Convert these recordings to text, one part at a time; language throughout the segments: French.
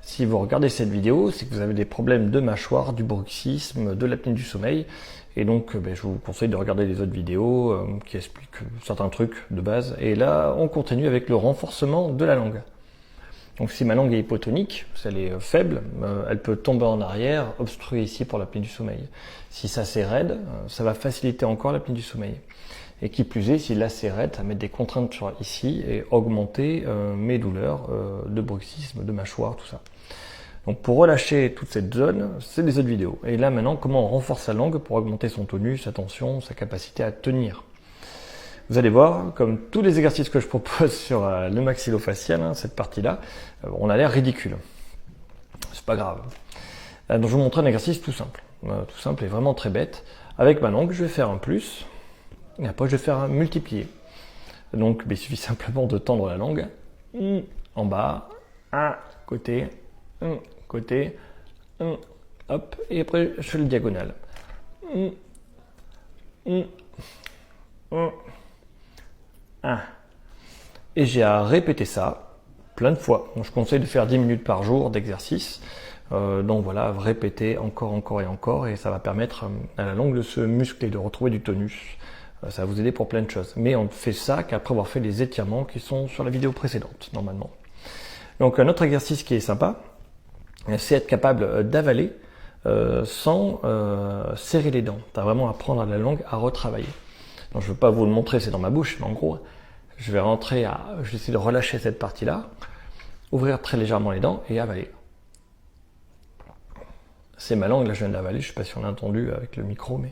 Si vous regardez cette vidéo, c'est que vous avez des problèmes de mâchoire, du bruxisme, de l'apnée du sommeil. Et donc, je vous conseille de regarder les autres vidéos qui expliquent certains trucs de base. Et là, on continue avec le renforcement de la langue. Donc si ma langue est hypotonique, si elle est faible, elle peut tomber en arrière, obstruer ici pour l'apnée du sommeil. Si ça c'est raide, ça va faciliter encore l'apnée du sommeil. Et qui plus est, si là c'est raide, ça va mettre des contraintes sur ici et augmenter mes douleurs de bruxisme, de mâchoire, tout ça. Donc pour relâcher toute cette zone, c'est des autres vidéos. Et là maintenant, comment on renforce la langue pour augmenter son tonus, sa tension, sa capacité à tenir. Vous allez voir, comme tous les exercices que je propose sur le maxillofacial, cette partie-là, on a l'air ridicule. C'est pas grave. Donc je vais vous montrer un exercice tout simple. Tout simple et vraiment très bête. Avec ma langue, je vais faire un plus. Et après, je vais faire un multiplier. Donc, il suffit simplement de tendre la langue. En bas, un côté, hop. Et après, je fais le diagonal. Et j'ai à répéter ça plein de fois. Donc, je conseille de faire 10 minutes par jour d'exercice. Donc voilà, répéter encore et encore. Et ça va permettre à la langue de se muscler, de retrouver du tonus. Ça va vous aider pour plein de choses. Mais on ne fait ça qu'après avoir fait les étirements qui sont sur la vidéo précédente, normalement. Donc un autre exercice qui est sympa, c'est être capable d'avaler sans serrer les dents. Tu as vraiment à apprendre à la langue à retravailler. Donc je ne veux pas vous le montrer, c'est dans ma bouche, mais en gros, je vais essayer de relâcher cette partie-là, ouvrir très légèrement les dents et avaler. C'est ma langue, là je viens d'avaler, je ne sais pas si on a entendu avec le micro, mais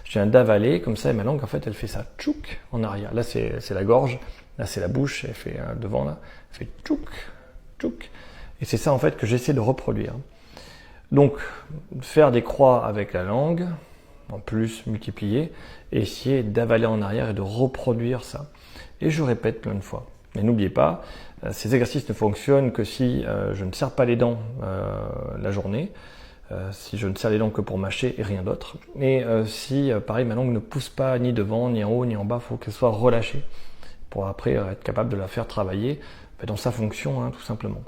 je viens d'avaler, comme ça, et ma langue en fait elle fait ça, tchouk, en arrière. Là c'est la gorge, là c'est la bouche, elle fait devant là, elle fait tchouk, tchouk. Et c'est ça en fait que j'essaie de reproduire. Donc, faire des croix avec la langue, en plus multiplier, et essayer d'avaler en arrière et de reproduire ça. Et je répète plein de fois. Mais n'oubliez pas, ces exercices ne fonctionnent que si je ne serre pas les dents la journée, si je ne serre les dents que pour mâcher et rien d'autre. Et si, pareil, ma langue ne pousse pas ni devant, ni en haut, ni en bas, il faut qu'elle soit relâchée pour après être capable de la faire travailler dans sa fonction, tout simplement.